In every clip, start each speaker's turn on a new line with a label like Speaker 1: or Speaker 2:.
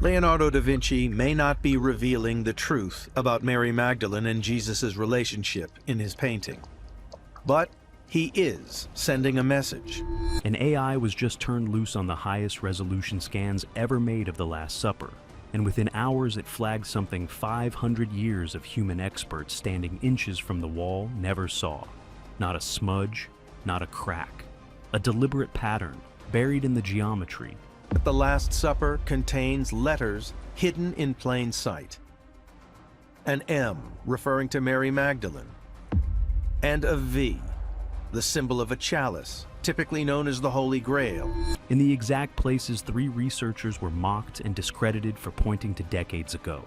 Speaker 1: Leonardo da Vinci may not be revealing the truth about Mary Magdalene and Jesus' relationship in his painting, but he is sending a message.
Speaker 2: An AI was just turned loose on the highest resolution scans ever made of the Last Supper, and within hours it flagged something 500 years of human experts standing inches from the wall never saw. Not a smudge, not a crack. A deliberate pattern, buried in the geometry.
Speaker 1: The Last Supper contains letters hidden in plain sight. An M referring to Mary Magdalene, and a V, the symbol of a chalice, typically known as the Holy Grail.
Speaker 2: In the exact places 3 researchers were mocked and discredited for pointing to decades ago.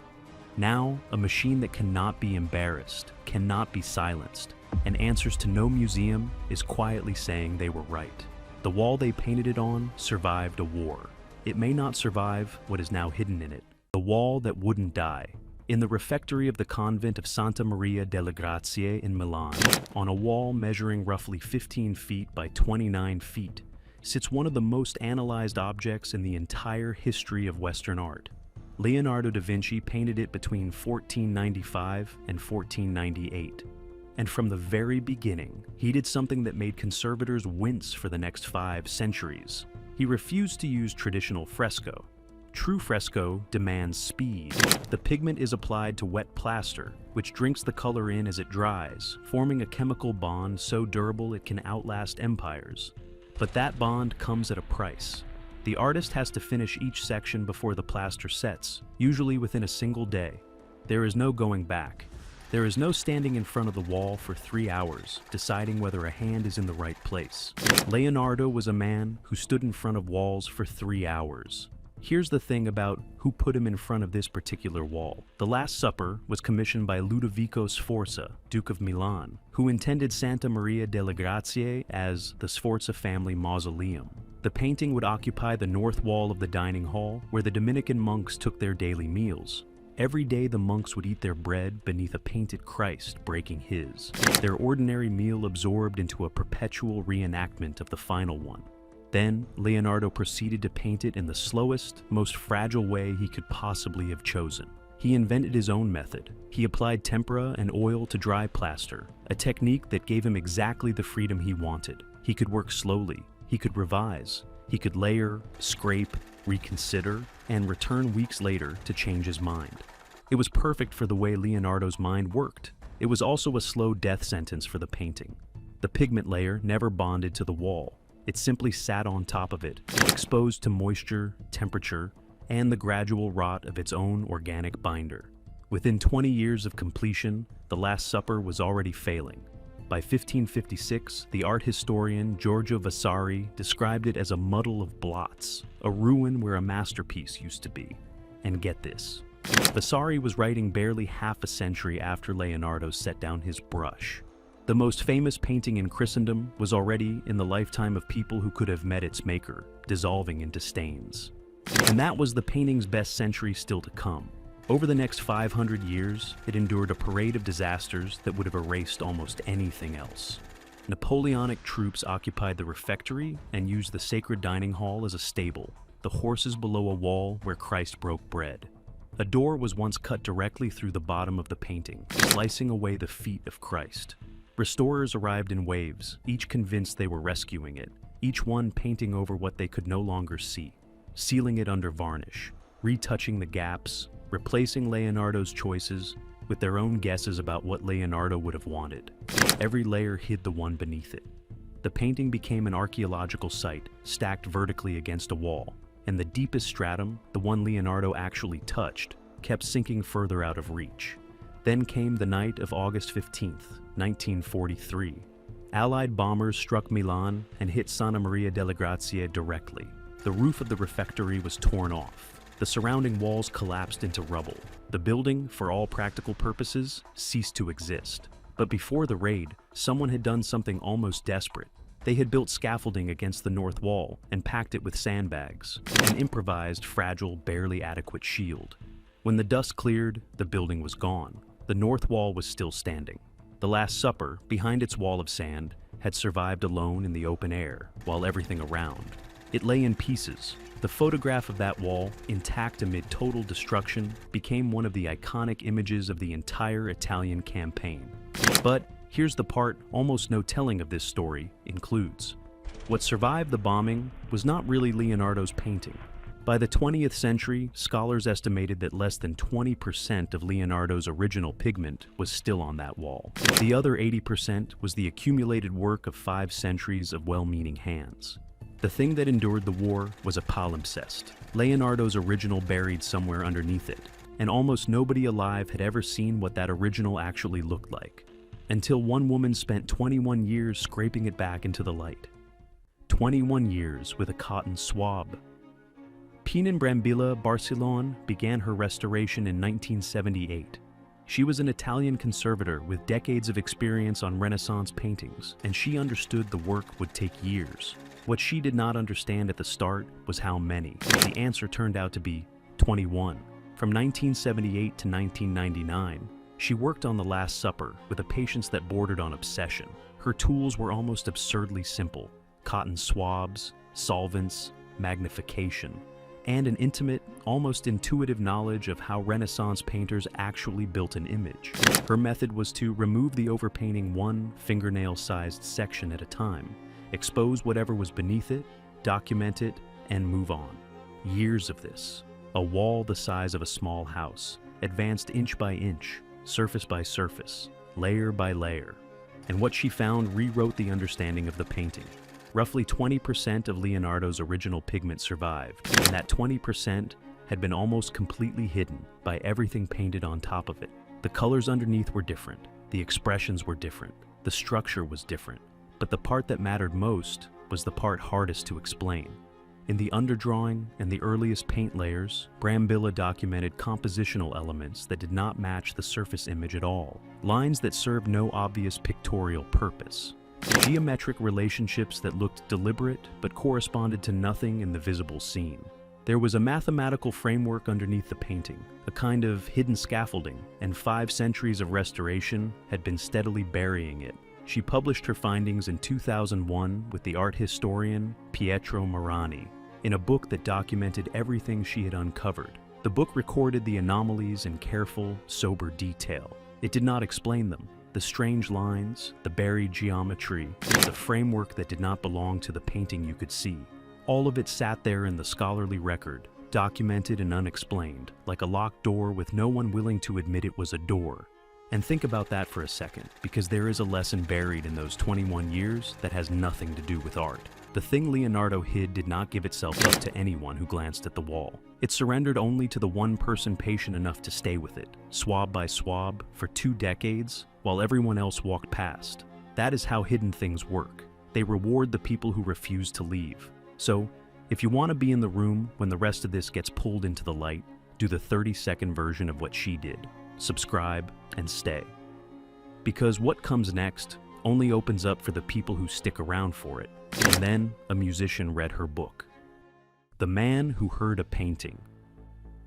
Speaker 2: Now, a machine that cannot be embarrassed, cannot be silenced, and answers to no museum is quietly saying they were right. The wall they painted it on survived a war. It may not survive what is now hidden in it. The wall that wouldn't die. In the refectory of the convent of Santa Maria delle Grazie in Milan, on a wall measuring roughly 15 feet by 29 feet, sits one of the most analyzed objects in the entire history of Western art. Leonardo da Vinci painted it between 1495 and 1498. And from the very beginning, he did something that made conservators wince for the next 5 centuries. He refused to use traditional fresco. True fresco demands speed. The pigment is applied to wet plaster, which drinks the color in as it dries, forming a chemical bond so durable it can outlast empires. But that bond comes at a price. The artist has to finish each section before the plaster sets, usually within a single day. There is no going back. There is no standing in front of the wall for 3 hours, deciding whether a hand is in the right place. Leonardo was a man who stood in front of walls for 3 hours. Here's the thing about who put him in front of this particular wall. The Last Supper was commissioned by Ludovico Sforza, Duke of Milan, who intended Santa Maria delle Grazie as the Sforza family mausoleum. The painting would occupy the north wall of the dining hall, where the Dominican monks took their daily meals. Every day the monks would eat their bread beneath a painted Christ breaking his, their ordinary meal absorbed into a perpetual reenactment of the final one. Then, Leonardo proceeded to paint it in the slowest, most fragile way he could possibly have chosen. He invented his own method. He applied tempera and oil to dry plaster, a technique that gave him exactly the freedom he wanted. He could work slowly, he could revise, he could layer, scrape, reconsider, and return weeks later to change his mind. It was perfect for the way Leonardo's mind worked. It was also a slow death sentence for the painting. The pigment layer never bonded to the wall. It simply sat on top of it, exposed to moisture, temperature, and the gradual rot of its own organic binder. Within 20 years of completion, the Last Supper was already failing. By 1556, the art historian Giorgio Vasari described it as a muddle of blots, a ruin where a masterpiece used to be. And get this, Vasari was writing barely half a century after Leonardo set down his brush. The most famous painting in Christendom was already in the lifetime of people who could have met its maker, dissolving into stains. And that was the painting's best century still to come. Over the next 500 years, it endured a parade of disasters that would have erased almost anything else. Napoleonic troops occupied the refectory and used the sacred dining hall as a stable, the horses below a wall where Christ broke bread. A door was once cut directly through the bottom of the painting, slicing away the feet of Christ. Restorers arrived in waves, each convinced they were rescuing it, each one painting over what they could no longer see, sealing it under varnish, retouching the gaps, replacing Leonardo's choices with their own guesses about what Leonardo would have wanted. Every layer hid the one beneath it. The painting became an archaeological site, stacked vertically against a wall, and the deepest stratum, the one Leonardo actually touched, kept sinking further out of reach. Then came the night of August 15th, 1943. Allied bombers struck Milan and hit Santa Maria delle Grazie directly. The roof of the refectory was torn off. The surrounding walls collapsed into rubble. The building, for all practical purposes, ceased to exist. But before the raid, someone had done something almost desperate. They had built scaffolding against the north wall and packed it with sandbags, an improvised, fragile, barely adequate shield. When the dust cleared, the building was gone. The north wall was still standing. The Last Supper, behind its wall of sand, had survived alone in the open air, while everything around, It lay in pieces. The photograph of that wall, intact amid total destruction, became one of the iconic images of the entire Italian campaign. But here's the part almost no telling of this story includes. What survived the bombing was not really Leonardo's painting. By the 20th century, scholars estimated that less than 20% of Leonardo's original pigment was still on that wall. The other 80% was the accumulated work of 5 centuries of well-meaning hands. The thing that endured the war was a palimpsest, Leonardo's original buried somewhere underneath it, and almost nobody alive had ever seen what that original actually looked like, until one woman spent 21 years scraping it back into the light. 21 years with a cotton swab. Pininfarina Barcelona began her restoration in 1978. She was an Italian conservator with decades of experience on Renaissance paintings, and she understood the work would take years. What she did not understand at the start was how many. The answer turned out to be 21. From 1978 to 1999, she worked on The Last Supper with a patience that bordered on obsession. Her tools were almost absurdly simple: cotton swabs, solvents, magnification, and an intimate, almost intuitive knowledge of how Renaissance painters actually built an image. Her method was to remove the overpainting one fingernail-sized section at a time, expose whatever was beneath it, document it, and move on. Years of this. A wall the size of a small house, advanced inch by inch, surface by surface, layer by layer. And what she found rewrote the understanding of the painting. Roughly 20% of Leonardo's original pigment survived, and that 20% had been almost completely hidden by everything painted on top of it. The colors underneath were different, the expressions were different, the structure was different, but the part that mattered most was the part hardest to explain. In the underdrawing and the earliest paint layers, Brambilla documented compositional elements that did not match the surface image at all, lines that served no obvious pictorial purpose. Geometric relationships that looked deliberate but corresponded to nothing in the visible scene. There was a mathematical framework underneath the painting, a kind of hidden scaffolding, and 5 centuries of restoration had been steadily burying it. She published her findings in 2001 with the art historian Pietro Marani, in a book that documented everything she had uncovered. The book recorded the anomalies in careful, sober detail. It did not explain them. The strange lines, the buried geometry, the framework that did not belong to the painting you could see. All of it sat there in the scholarly record, documented and unexplained, like a locked door with no one willing to admit it was a door. And think about that for a second, because there is a lesson buried in those 21 years that has nothing to do with art. The thing Leonardo hid did not give itself up to anyone who glanced at the wall. It surrendered only to the one person patient enough to stay with it, swab by swab, for 2 decades, while everyone else walked past. That is how hidden things work. They reward the people who refuse to leave. So, if you want to be in the room when the rest of this gets pulled into the light, do the 30-second version of what she did. Subscribe and stay. Because what comes next only opens up for the people who stick around for it. And then a musician read her book. The Man Who Heard a Painting.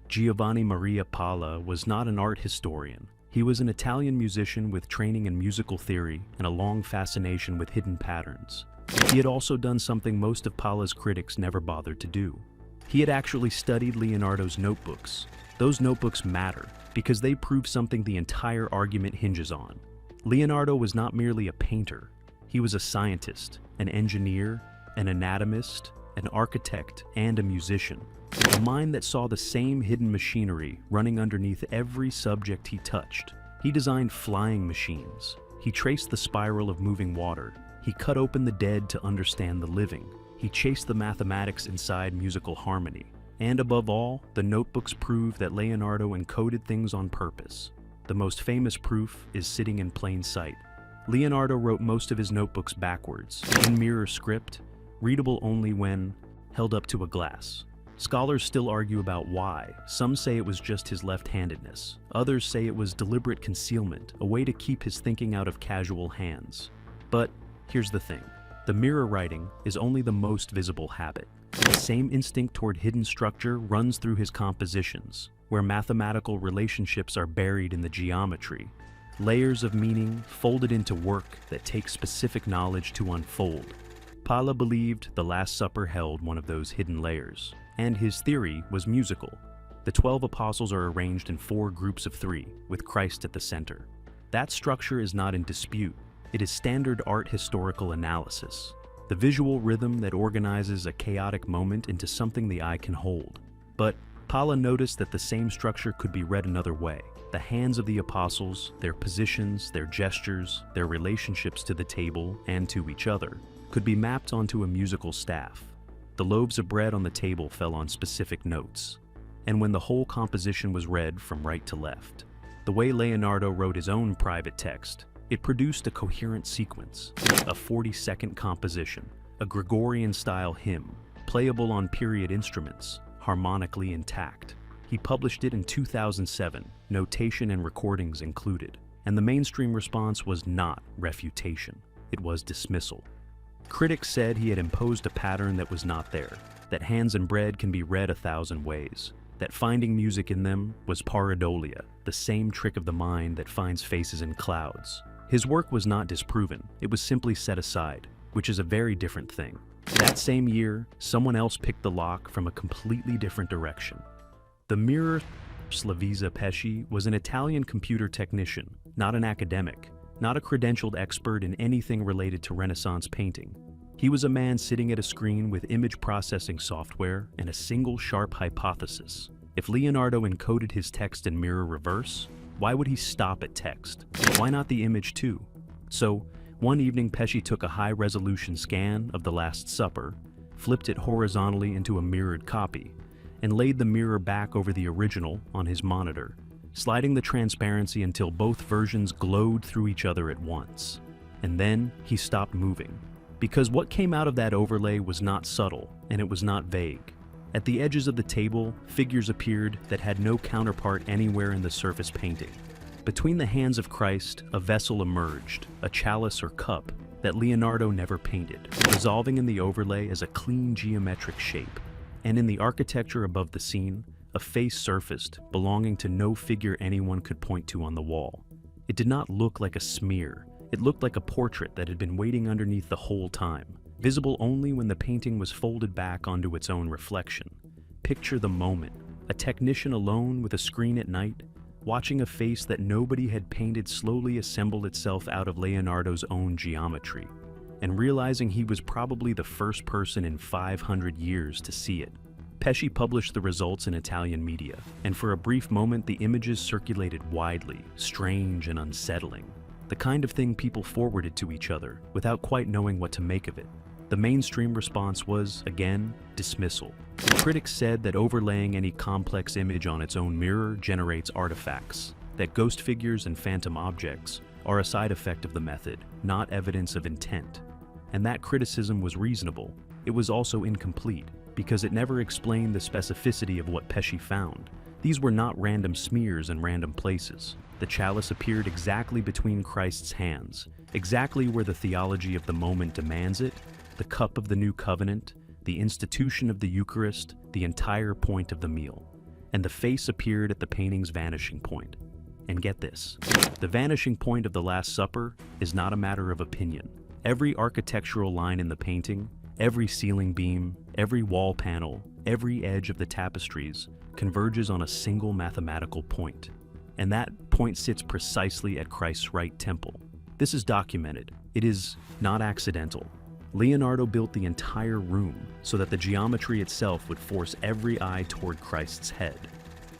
Speaker 2: Giovanni Maria Palla was not an art historian. He was an Italian musician with training in musical theory and a long fascination with hidden patterns. He had also done something most of Palla's critics never bothered to do. He had actually studied Leonardo's notebooks. Those notebooks matter because they prove something the entire argument hinges on. Leonardo was not merely a painter. He was a scientist, an engineer, an anatomist, an architect, and a musician. A mind that saw the same hidden machinery running underneath every subject he touched. He designed flying machines. He traced the spiral of moving water. He cut open the dead to understand the living. He chased the mathematics inside musical harmony. And above all, the notebooks prove that Leonardo encoded things on purpose. The most famous proof is sitting in plain sight. Leonardo wrote most of his notebooks backwards, in mirror script, readable only when held up to a glass. Scholars still argue about why. Some say it was just his left-handedness. Others say it was deliberate concealment, a way to keep his thinking out of casual hands. But here's the thing. The mirror writing is only the most visible habit. The same instinct toward hidden structure runs through his compositions, where mathematical relationships are buried in the geometry. Layers of meaning folded into work that takes specific knowledge to unfold. Pala believed the Last Supper held one of those hidden layers, and his theory was musical. The 12 apostles are arranged in 4 groups of 3, with Christ at the center. That structure is not in dispute. It is standard art historical analysis, the visual rhythm that organizes a chaotic moment into something the eye can hold. But Pala noticed that the same structure could be read another way. The hands of the apostles, their positions, their gestures, their relationships to the table and to each other, could be mapped onto a musical staff. The loaves of bread on the table fell on specific notes, and when the whole composition was read from right to left, the way Leonardo wrote his own private text, it produced a coherent sequence, a 40-second composition, a Gregorian-style hymn, playable on period instruments, harmonically intact. He published it in 2007, notation and recordings included, and the mainstream response was not refutation, it was dismissal. Critics said he had imposed a pattern that was not there, that hands and bread can be read 1,000 ways, that finding music in them was pareidolia, the same trick of the mind that finds faces in clouds. His work was not disproven, it was simply set aside, which is a very different thing. That same year, someone else picked the lock from a completely different direction. The mirror Slavisa Pesci was an Italian computer technician, not an academic, not a credentialed expert in anything related to Renaissance painting. He was a man sitting at a screen with image processing software and a single sharp hypothesis. If Leonardo encoded his text in mirror reverse, why would he stop at text? Why not the image too? So, one evening Pesci took a high-resolution scan of the Last Supper, flipped it horizontally into a mirrored copy, and laid the mirror back over the original on his monitor, sliding the transparency until both versions glowed through each other at once. And then he stopped moving, because what came out of that overlay was not subtle, and it was not vague. At the edges of the table, figures appeared that had no counterpart anywhere in the surface painting. Between the hands of Christ, a vessel emerged, a chalice or cup, that Leonardo never painted, dissolving in the overlay as a clean geometric shape. And in the architecture above the scene, a face surfaced, belonging to no figure anyone could point to on the wall. It did not look like a smear. It looked like a portrait that had been waiting underneath the whole time, visible only when the painting was folded back onto its own reflection. Picture the moment, a technician alone with a screen at night, watching a face that nobody had painted slowly assemble itself out of Leonardo's own geometry, and realizing he was probably the first person in 500 years to see it. Pesci published the results in Italian media, and for a brief moment the images circulated widely, strange and unsettling. The kind of thing people forwarded to each other without quite knowing what to make of it. The mainstream response was, again, dismissal. Critics said that overlaying any complex image on its own mirror generates artifacts, that ghost figures and phantom objects are a side effect of the method, not evidence of intent. And that criticism was reasonable. It was also incomplete, because it never explained the specificity of what Pesci found. These were not random smears in random places. The chalice appeared exactly between Christ's hands, exactly where the theology of the moment demands it, the cup of the new covenant, the institution of the Eucharist, the entire point of the meal. And the face appeared at the painting's vanishing point. And get this, the vanishing point of the Last Supper is not a matter of opinion. Every architectural line in the painting, every ceiling beam, every wall panel, every edge of the tapestries converges on a single mathematical point. And that point sits precisely at Christ's right temple. This is documented. It is not accidental. Leonardo built the entire room so that the geometry itself would force every eye toward Christ's head.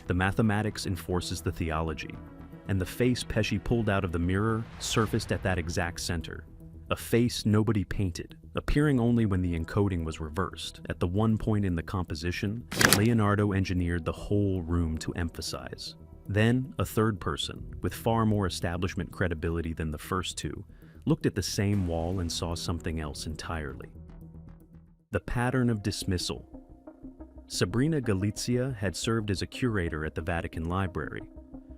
Speaker 2: The mathematics enforces the theology, and the face Pesci pulled out of the mirror surfaced at that exact center. A face nobody painted, appearing only when the encoding was reversed. At the one point in the composition, Leonardo engineered the whole room to emphasize. Then, a third person, with far more establishment credibility than the first two, looked at the same wall and saw something else entirely. The pattern of dismissal. Sabrina Galizia had served as a curator at the Vatican Library.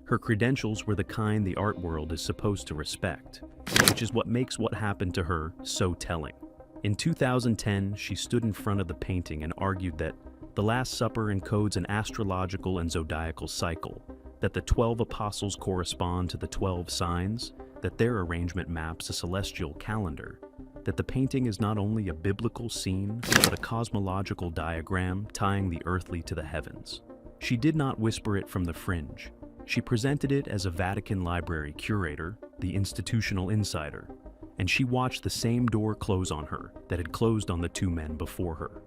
Speaker 2: Her credentials were the kind the art world is supposed to respect, which is what makes what happened to her so telling. In 2010, she stood in front of the painting and argued that the Last Supper encodes an astrological and zodiacal cycle, that the 12 apostles correspond to the 12 signs, that their arrangement maps a celestial calendar. that the painting is not only a biblical scene, but a cosmological diagram tying the earthly to the heavens. She did not whisper it from the fringe. She presented it as a Vatican library curator, the institutional insider, and she watched the same door close on her that had closed on the two men before her.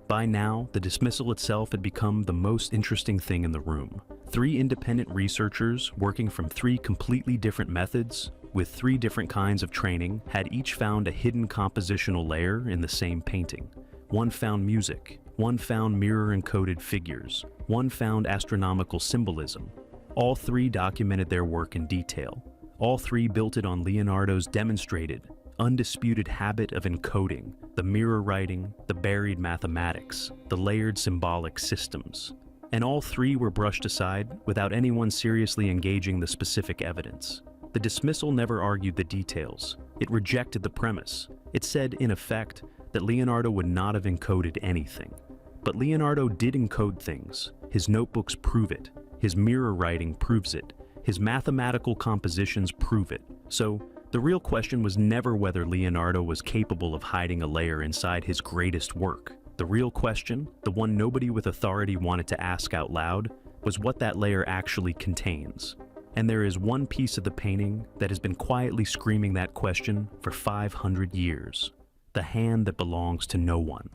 Speaker 2: By now, the dismissal itself had become the most interesting thing in the room. 3 independent researchers, working from 3 completely different methods, with 3 different kinds of training, had each found a hidden compositional layer in the same painting. One found music, one found mirror-encoded figures, one found astronomical symbolism. All 3 documented their work in detail. All 3 built it on Leonardo's demonstrated, undisputed habit of encoding, the mirror writing, the buried mathematics, the layered symbolic systems. And all 3 were brushed aside without anyone seriously engaging the specific evidence. The dismissal never argued the details. It rejected the premise. It said, in effect, that Leonardo would not have encoded anything. But Leonardo did encode things. His notebooks prove it. His mirror writing proves it. His mathematical compositions prove it. So, the real question was never whether Leonardo was capable of hiding a layer inside his greatest work. The real question, the one nobody with authority wanted to ask out loud, was what that layer actually contains. And there is one piece of the painting that has been quietly screaming that question for 500 years. The hand that belongs to no one.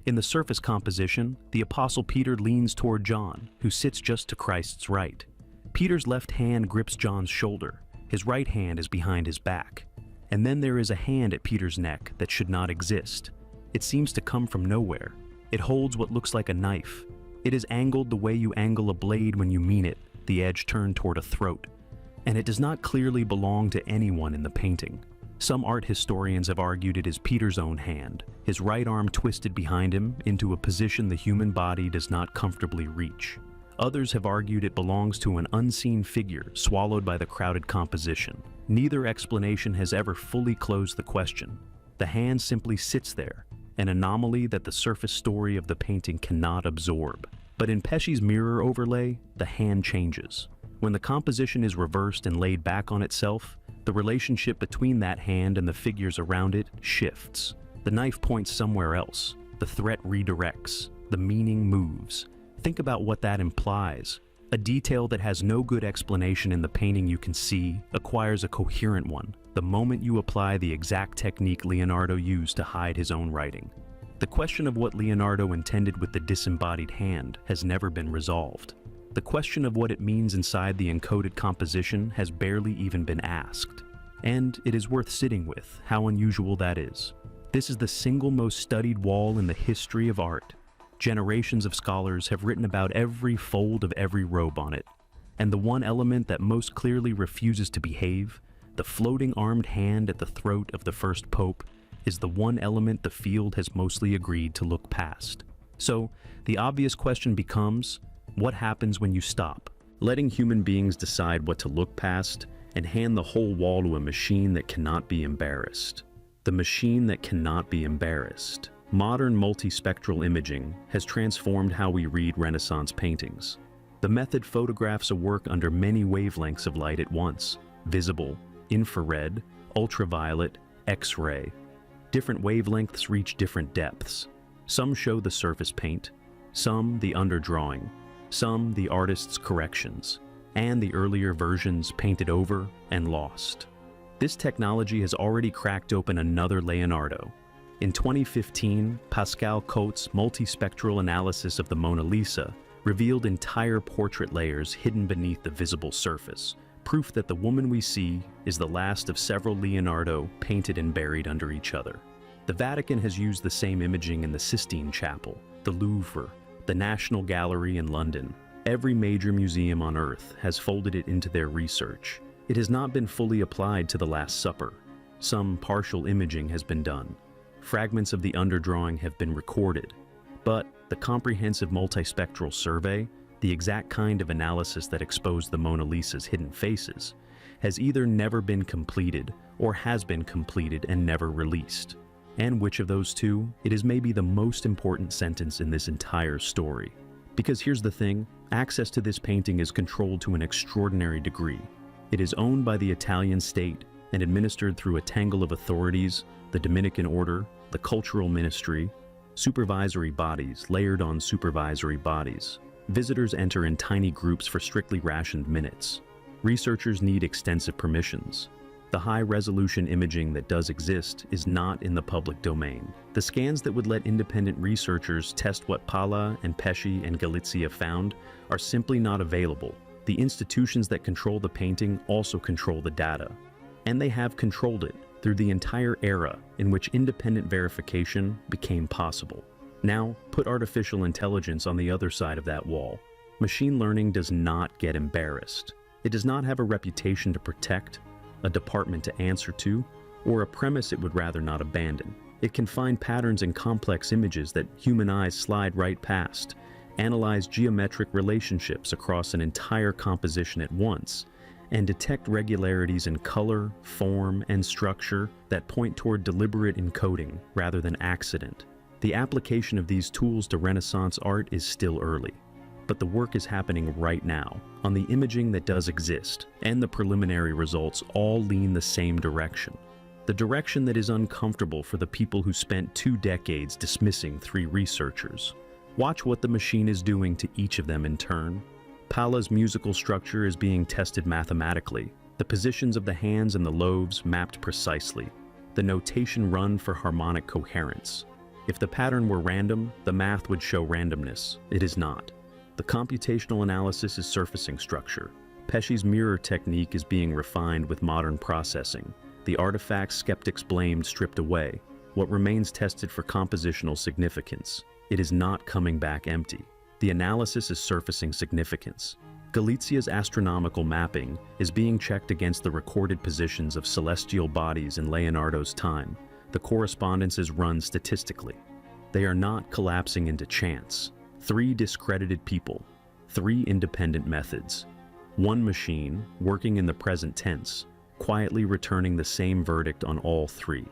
Speaker 2: In the surface composition, the Apostle Peter leans toward John, who sits just to Christ's right. Peter's left hand grips John's shoulder. His right hand is behind his back. And then there is a hand at Peter's neck that should not exist. It seems to come from nowhere. It holds what looks like a knife. It is angled the way you angle a blade when you mean it, the edge turned toward a throat. And it does not clearly belong to anyone in the painting. Some art historians have argued it is Peter's own hand, his right arm twisted behind him into a position the human body does not comfortably reach. Others have argued it belongs to an unseen figure swallowed by the crowded composition. Neither explanation has ever fully closed the question. The hand simply sits there, an anomaly that the surface story of the painting cannot absorb. But in Pesci's mirror overlay, the hand changes. When the composition is reversed and laid back on itself, the relationship between that hand and the figures around it shifts. The knife points somewhere else. The threat redirects. The meaning moves. Think about what that implies. A detail that has no good explanation in the painting you can see acquires a coherent one the moment you apply the exact technique Leonardo used to hide his own writing. The question of what Leonardo intended with the disembodied hand has never been resolved. The question of what it means inside the encoded composition has barely even been asked. And it is worth sitting with how unusual that is. This is the single most studied wall in the history of art. Generations of scholars have written about every fold of every robe on it. And the one element that most clearly refuses to behave, the floating armed hand at the throat of the first pope, is the one element the field has mostly agreed to look past. So, the obvious question becomes, what happens when you stop, letting human beings decide what to look past and hand the whole wall to a machine that cannot be embarrassed? The machine that cannot be embarrassed. Modern multispectral imaging has transformed how we read Renaissance paintings. The method photographs a work under many wavelengths of light at once: visible, infrared, ultraviolet, X-ray. Different wavelengths reach different depths. Some show the surface paint, some the underdrawing, some the artist's corrections, and the earlier versions painted over and lost. This technology has already cracked open another Leonardo. In 2015, Pascal Cote's multispectral analysis of the Mona Lisa revealed entire portrait layers hidden beneath the visible surface, proof that the woman we see is the last of several Leonardo painted and buried under each other. The Vatican has used the same imaging in the Sistine Chapel, the Louvre, the National Gallery in London. Every major museum on Earth has folded it into their research. It has not been fully applied to the Last Supper. Some partial imaging has been done. Fragments of the underdrawing have been recorded. But the comprehensive multispectral survey, the exact kind of analysis that exposed the Mona Lisa's hidden faces, has either never been completed or has been completed and never released. And which of those two? It is maybe the most important sentence in this entire story. Because here's the thing, access to this painting is controlled to an extraordinary degree. It is owned by the Italian state, and administered through a tangle of authorities, the Dominican Order, the Cultural Ministry, supervisory bodies layered on supervisory bodies. Visitors enter in tiny groups for strictly rationed minutes. Researchers need extensive permissions. The high-resolution imaging that does exist is not in the public domain. The scans that would let independent researchers test what Pala and Pesci and Galizia found are simply not available. The institutions that control the painting also control the data, and they have controlled it through the entire era in which independent verification became possible. Now, put artificial intelligence on the other side of that wall. Machine learning does not get embarrassed. It does not have a reputation to protect, a department to answer to, or a premise it would rather not abandon. It can find patterns in complex images that human eyes slide right past, analyze geometric relationships across an entire composition at once, and detect regularities in color, form, and structure that point toward deliberate encoding rather than accident. The application of these tools to Renaissance art is still early, but the work is happening right now on the imaging that does exist, and the preliminary results all lean the same direction. The direction that is uncomfortable for the people who spent 2 decades dismissing 3 researchers. Watch what the machine is doing to each of them in turn. Pala's musical structure is being tested mathematically, the positions of the hands and the loaves mapped precisely, the notation run for harmonic coherence. If the pattern were random, the math would show randomness. It is not. The computational analysis is surfacing structure. Pesci's mirror technique is being refined with modern processing. The artifacts skeptics blamed stripped away. What remains tested for compositional significance. It is not coming back empty. The analysis is surfacing significance. Galizia's astronomical mapping is being checked against the recorded positions of celestial bodies in Leonardo's time. The correspondence is run statistically. They are not collapsing into chance. 3 discredited people, 3 independent methods, 1 machine working in the present tense, quietly returning the same verdict on all 3.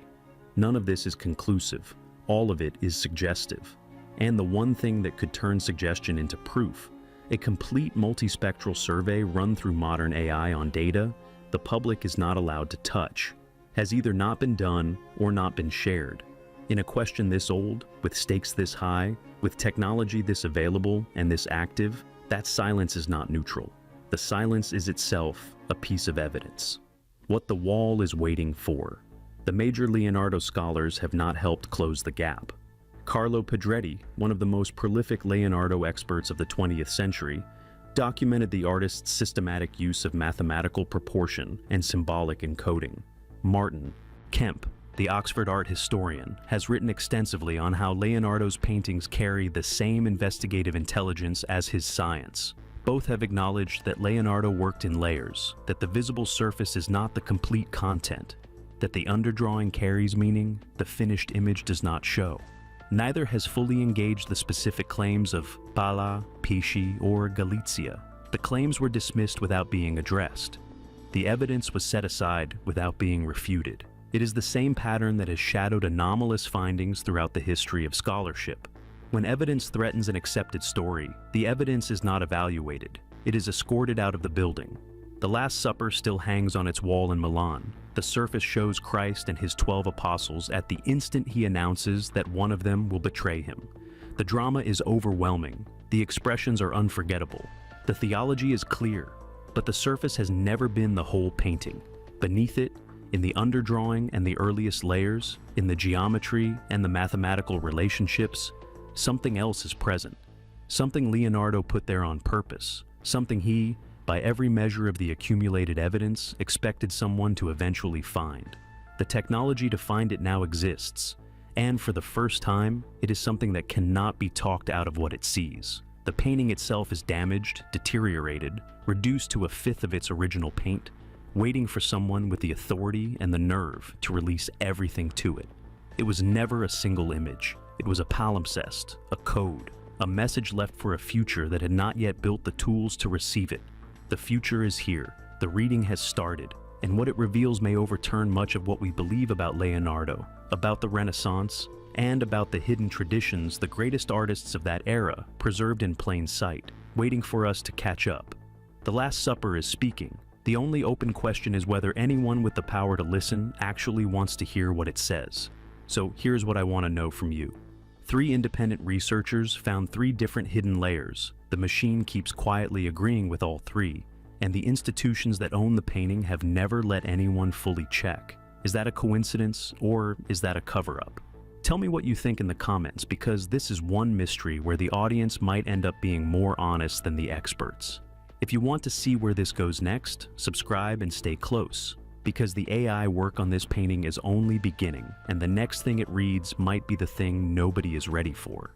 Speaker 2: None of this is conclusive. All of it is suggestive. And the one thing that could turn suggestion into proof, a complete multispectral survey run through modern AI on data the public is not allowed to touch, has either not been done or not been shared. In a question this old, with stakes this high, with technology this available and this active, that silence is not neutral. The silence is itself a piece of evidence. What the wall is waiting for. The major Leonardo scholars have not helped close the gap. Carlo Pedretti, one of the most prolific Leonardo experts of the 20th century, documented the artist's systematic use of mathematical proportion and symbolic encoding. Martin Kemp, the Oxford art historian, has written extensively on how Leonardo's paintings carry the same investigative intelligence as his science. Both have acknowledged that Leonardo worked in layers, that the visible surface is not the complete content, that the underdrawing carries meaning the finished image does not show. Neither has fully engaged the specific claims of Pala, Pesci, or Galizia. The claims were dismissed without being addressed. The evidence was set aside without being refuted. It is the same pattern that has shadowed anomalous findings throughout the history of scholarship. When evidence threatens an accepted story, the evidence is not evaluated. It is escorted out of the building. The Last Supper still hangs on its wall in Milan. The surface shows Christ and his 12 apostles at the instant he announces that one of them will betray him. The drama is overwhelming. The expressions are unforgettable. The theology is clear, but the surface has never been the whole painting. Beneath it, in the underdrawing and the earliest layers, in the geometry and the mathematical relationships, something else is present. Something Leonardo put there on purpose. Something he, by every measure of the accumulated evidence, expected someone to eventually find. The technology to find it now exists, and for the first time, it is something that cannot be talked out of what it sees. The painting itself is damaged, deteriorated, reduced to 1/5 of its original paint, waiting for someone with the authority and the nerve to release everything to it. It was never a single image. It was a palimpsest, a code, a message left for a future that had not yet built the tools to receive it. The future is here. The reading has started, and what it reveals may overturn much of what we believe about Leonardo, about the Renaissance, and about the hidden traditions the greatest artists of that era preserved in plain sight, waiting for us to catch up. The Last Supper is speaking, The only open question is whether anyone with the power to listen actually wants to hear what it says. So here's what I want to know from you. 3 independent researchers found 3 different hidden layers. The machine keeps quietly agreeing with all 3, and the institutions that own the painting have never let anyone fully check. Is that a coincidence, or is that a cover-up? Tell me what you think in the comments, because this is one mystery where the audience might end up being more honest than the experts. If you want to see where this goes next, subscribe and stay close, because the AI work on this painting is only beginning, and the next thing it reads might be the thing nobody is ready for.